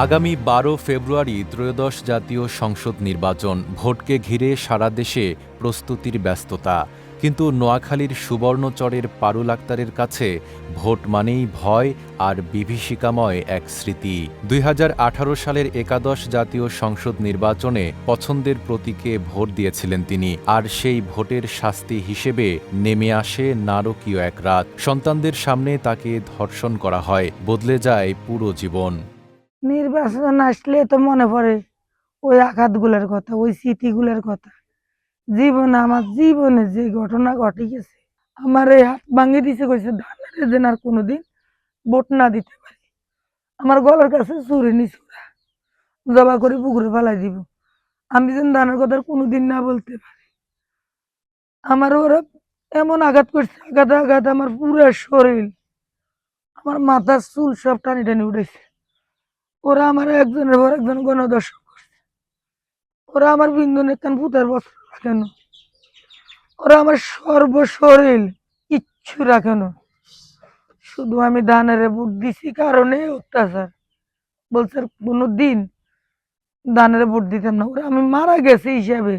আগামী ১২ ফেব্রুয়ারি ত্রয়োদশ জাতীয় সংসদ নির্বাচন। ভোটকে ঘিরে সারা দেশে প্রস্তুতির ব্যস্ততা। কিন্তু নোয়াখালীর সুবর্ণচরের পারুল আক্তারের কাছে ভোট মানেই ভয় আর বিভীষিকাময় এক স্মৃতি। ২০১৮ সালের একাদশ জাতীয় সংসদ নির্বাচনে পছন্দের প্রতীকে ভোট দিয়েছিলেন তিনি। আর সেই ভোটের শাস্তি হিসেবে নেমে আসে নারকীয় এক রাত। সন্তানদের সামনে তাকে ধর্ষণ করা হয়, বদলে যায় পুরো জীবন। নির্বাচন আসলে তো মনে পড়ে ওই আঘাতগুলোর কথা, ওই স্মৃতিগুলোর কথা। আমার জীবনে যে ঘটনা ঘটে গেছে, আমার এই হাত ভাঙিয়ে দিছে, কইছে ধানের যেন আর কোনোদিন ভোট না দিতে পারি। আমার গলার কাছে চুরি নিছে, জবা করে পুকুরে ফেলাই দিব। আমি যেন ধানের কথা আর কোনোদিন না বলতে পারি। আমার ওরা এমন আঘাত করছে, আঘাত আমার পুরো শরীর, আমার মাথার চুল সব টানি টানি উঠেছে। ওরা আমার একজনের পর একজন গণদর্শন করছে। ওরা আমার বিন্দু কান পুতার বস্ত্র রাখেন, ওরা আমার সর্বশরীর কিচ্ছু রাখেন। শুধু আমি ধানের ভোট দিছি কারণে অত্যাচার। বলছে কোনোদিন ধানের ভোট দিতাম না। ওরা আমি মারা গেছে হিসাবে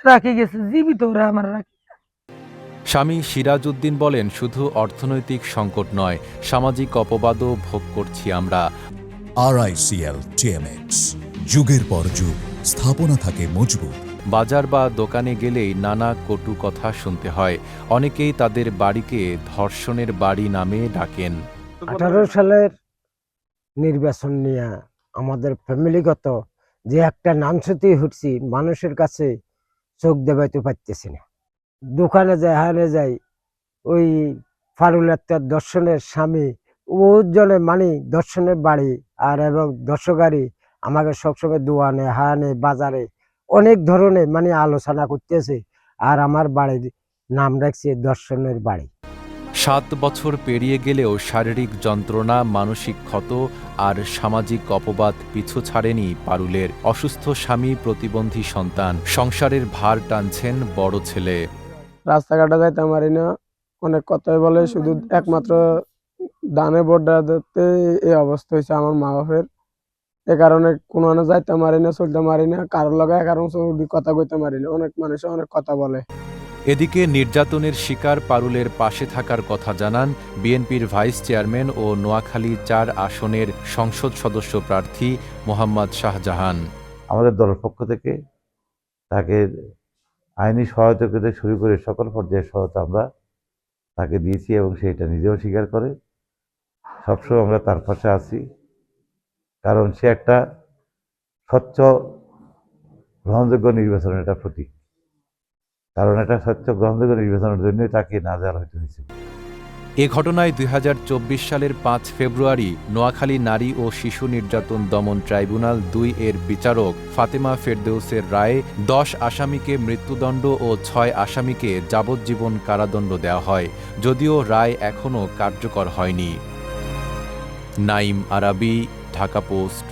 রাখি গেছে, জীবিত ওরা আমার রাখি। স্বামী সিরাজ উদ্দিন বলেন, শুধু অর্থনৈতিক সংকট নয়, সামাজিক অপবাদও ভোগ করছি আমরা। RICL TMX, যুগের পর যুগ স্থাপনা থাকে মজবুত। বাজার বা দোকানে গেলেই নানা কটু কথা শুনতে হয়। অনেকেই তাদের বাড়িকে ধর্ষণের বাড়ি নামে ডাকেন। 18 সালের নির্বাচন নিয়ে আমাদের ফ্যামিলিগত যে একটা নামসতি হচ্ছি, মানুষের কাছে চোখ দেবাইতে পারতেছি না। দোকানে যাই ওই ফারুল আক্তার দর্শনের স্বামী ওজনে দর্শনের বাড়ি আর এবং দর্শকারী আমাকে সবসময় দোয়ানে হায়ানে বাজারে অনেক ধরনের আলোচনা করতেছে। আর আমার বাড়ির নাম রাখছে দর্শনের বাড়ি। 7 বছর পেরিয়ে গেলেও শারীরিক যন্ত্রণা, মানসিক ক্ষত আর সামাজিক অপবাদ পিছু ছাড়েনি পারুলের। অসুস্থ স্বামী, প্রতিবন্ধী সন্তান, সংসারের ভার টানছেন বড় ছেলে। রাস্তাঘাটে যাইতে পারি না, অনেক কথাই বলে। শুধু একমাত্র দানে বড্ডাতে এই অবস্থা হয়েছে আমার মা বাপের। এ কারণে কোনো যাইতে পারি না, চলতে পারি না, কারোর লাগায় কারণ কথা কইতে পারি না। অনেক মানুষ অনেক কথা বলে। এদিকে নির্যাতনের শিকার পারুলের পাশে থাকার কথা জানান বিএনপির ভাইস চেয়ারম্যান ও নোয়াখালী 4 আসনের সংসদ সদস্য প্রার্থী মোহাম্মদ শাহজাহান। আমাদের দলের পক্ষ থেকে তাকে আইনি সহায়তা থেকে শুরু করে সকল পর্যায়ের সহায়তা আমরা তাকে দিয়েছি এবং সেটা নিজেও স্বীকার করে। সবসময় আমরা তার পাশে আছি, কারণ সে একটা স্বচ্ছ গ্রহণযোগ্য নির্বাচনের একটা প্রতীক। কারণ এটা স্বচ্ছ গ্রহণযোগ্য নির্বাচনের জন্যই তাকে নাজেহাল হতে হয়েছিল। এ ঘটনায় 2024 সালের 5 ফেব্রুয়ারি নোয়াখালী নারী ও শিশু নির্যাতন দমন ট্রাইব্যুনাল 2 এর বিচারক ফাতেমা ফেরদৌসের রায়ে 10 আসামিকে মৃত্যুদণ্ড ও 6 আসামিকে যাবজ্জীবন কারাদণ্ড দেওয়া হয়, যদিও রায় এখনও কার্যকর হয়নি। নাইম আরাবী, ঢাকা পোস্ট।